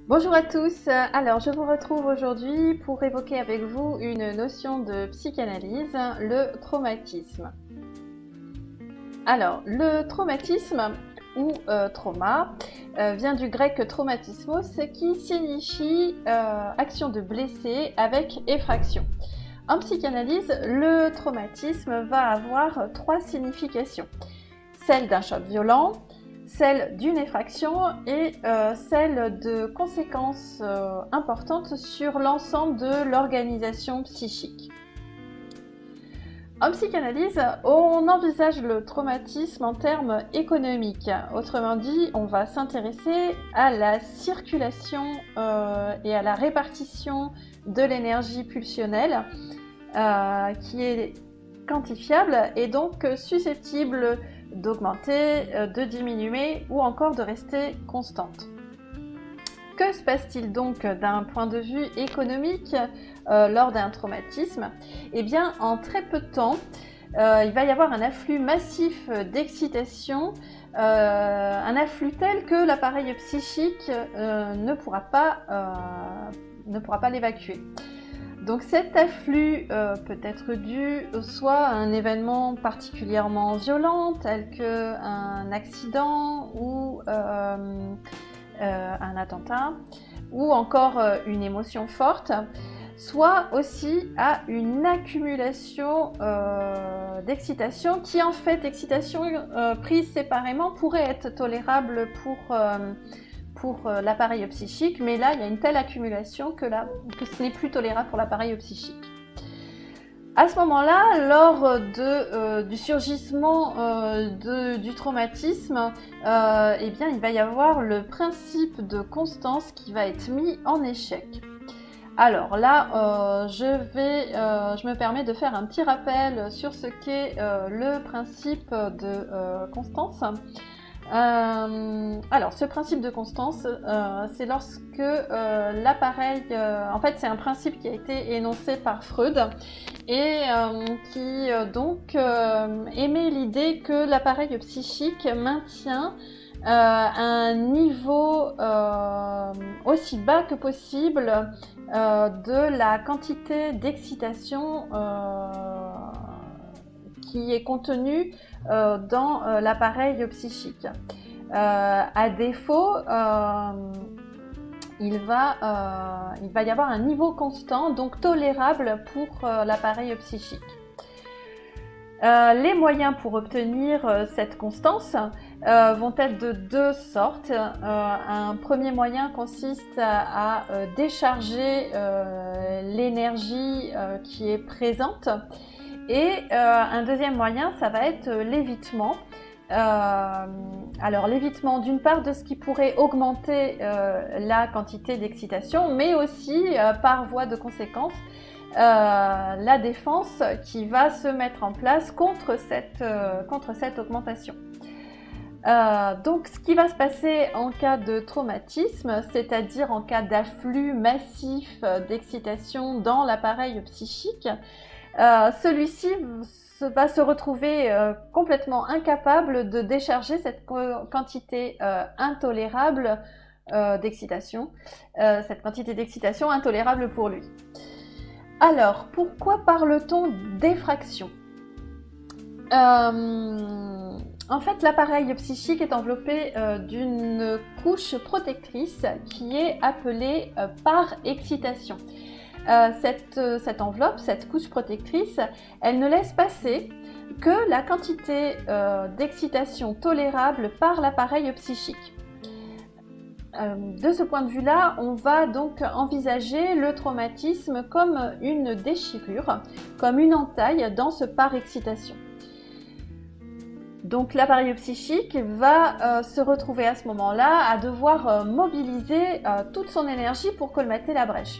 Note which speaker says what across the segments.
Speaker 1: Bonjour à tous, alors je vous retrouve aujourd'hui pour évoquer avec vous une notion de psychanalyse, le traumatisme. Alors, le traumatisme ou trauma vient du grec traumatismos qui signifie action de blesser avec effraction. En psychanalyse, le traumatisme va avoir trois significations. Celle d'un choc violent, celle d'une effraction et celle de conséquences importantes sur l'ensemble de l'organisation psychique. En psychanalyse, on envisage le traumatisme en termes économiques. Autrement dit, on va s'intéresser à la circulation et à la répartition de l'énergie pulsionnelle qui est quantifiable et donc susceptible d'augmenter, de diminuer ou encore de rester constante. Que se passe-t-il donc d'un point de vue économique lors d'un traumatisme? Eh bien, en très peu de temps, il va y avoir un afflux massif d'excitation, un afflux tel que l'appareil psychique ne pourra pas l'évacuer. Donc cet afflux peut être dû soit à un événement particulièrement violent tel qu'un accident ou un attentat ou encore une émotion forte, soit aussi à une accumulation d'excitation qui en fait, excitation prise séparément pourrait être tolérable pour l'appareil psychique, mais là il y a une telle accumulation que ce n'est plus tolérable pour l'appareil psychique. À ce moment-là, lors du surgissement du traumatisme, eh bien, il va y avoir le principe de constance qui va être mis en échec. Alors là, je me permets de faire un petit rappel sur ce qu'est le principe de constance. Alors, ce principe de constance, c'est lorsque l'appareil, en fait, c'est un principe qui a été énoncé par Freud et qui donc émet l'idée que l'appareil psychique maintient un niveau aussi bas que possible de la quantité d'excitation qui est contenue dans l'appareil psychique. À défaut, il va y avoir un niveau constant, donc tolérable pour l'appareil psychique. Les moyens pour obtenir cette constance vont être de deux sortes. Un premier moyen consiste à décharger l'énergie qui est présente. Et un deuxième moyen, ça va être l'évitement. Alors l'évitement d'une part de ce qui pourrait augmenter la quantité d'excitation, mais aussi par voie de conséquence, la défense qui va se mettre en place contre cette augmentation. Donc ce qui va se passer en cas de traumatisme, c'est-à-dire en cas d'afflux massif d'excitation dans l'appareil psychique, celui-ci va se retrouver complètement incapable de décharger cette quantité intolérable d'excitation, cette quantité d'excitation intolérable pour lui. Alors, pourquoi parle-t-on d'effraction? En fait, l'appareil psychique est enveloppé d'une couche protectrice qui est appelée par excitation. Cette enveloppe, cette couche protectrice, elle ne laisse passer que la quantité d'excitation tolérable par l'appareil psychique. De ce point de vue-là, on va donc envisager le traumatisme comme une déchirure, comme une entaille dans ce par excitation. Donc l'appareil psychique va se retrouver à ce moment-là à devoir mobiliser toute son énergie pour colmater la brèche.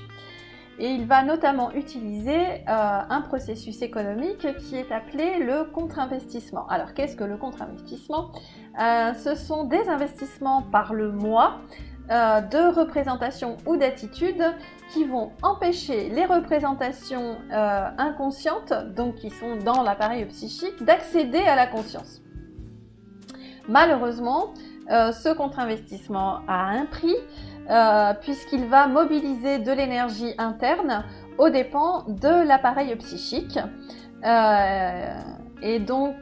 Speaker 1: Et il va notamment utiliser un processus économique qui est appelé le contre-investissement. Alors qu'est-ce que le contre-investissement? Ce sont des investissements par le mois de représentation ou d'attitude qui vont empêcher les représentations inconscientes, donc qui sont dans l'appareil psychique, d'accéder à la conscience. Malheureusement, ce contre-investissement a un prix, puisqu'il va mobiliser de l'énergie interne aux dépens de l'appareil psychique. Et donc,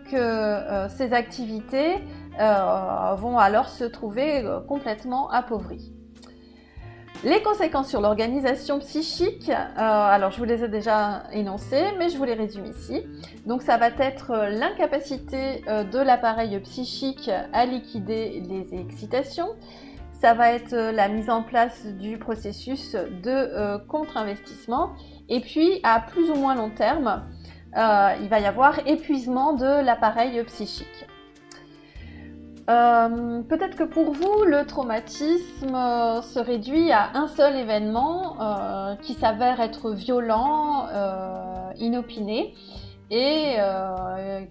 Speaker 1: ces activités vont alors se trouver complètement appauvries. Les conséquences sur l'organisation psychique, alors je vous les ai déjà énoncées, mais je vous les résume ici. Donc ça va être l'incapacité de l'appareil psychique à liquider les excitations. Ça va être la mise en place du processus de contre-investissement. Et puis, à plus ou moins long terme, il va y avoir épuisement de l'appareil psychique. Peut-être que pour vous, le traumatisme se réduit à un seul événement qui s'avère être violent, inopiné et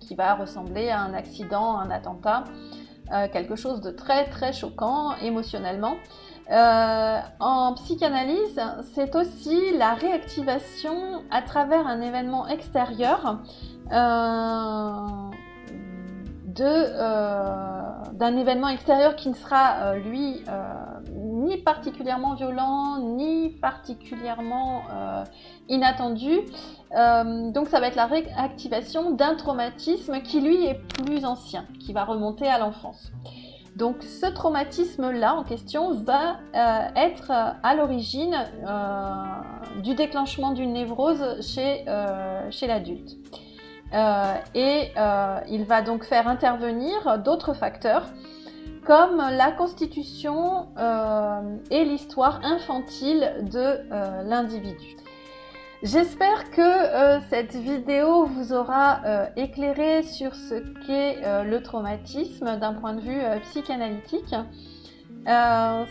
Speaker 1: qui va ressembler à un accident, un attentat, quelque chose de très très choquant émotionnellement. En psychanalyse, c'est aussi la réactivation à travers un événement extérieur d'un événement extérieur qui ne sera lui ni particulièrement violent ni particulièrement inattendu. Donc ça va être la réactivation d'un traumatisme qui lui est plus ancien, qui va remonter à l'enfance. Donc ce traumatisme-là en question va être à l'origine du déclenchement d'une névrose chez l'adulte. Il va donc faire intervenir d'autres facteurs comme la constitution et l'histoire infantile de l'individu. J'espère que cette vidéo vous aura éclairé sur ce qu'est le traumatisme d'un point de vue psychanalytique.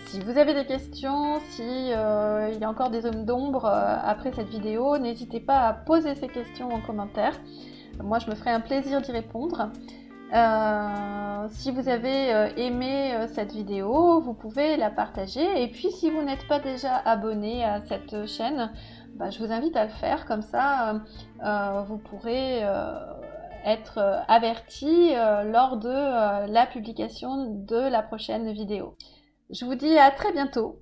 Speaker 1: Si vous avez des questions, il y a encore des zones d'ombre après cette vidéo, n'hésitez pas à poser ces questions en commentaire. Moi, je me ferai un plaisir d'y répondre. Si vous avez aimé cette vidéo, vous pouvez la partager. Et puis, si vous n'êtes pas déjà abonné à cette chaîne, je vous invite à le faire. Comme ça, vous pourrez être averti lors de la publication de la prochaine vidéo. Je vous dis à très bientôt.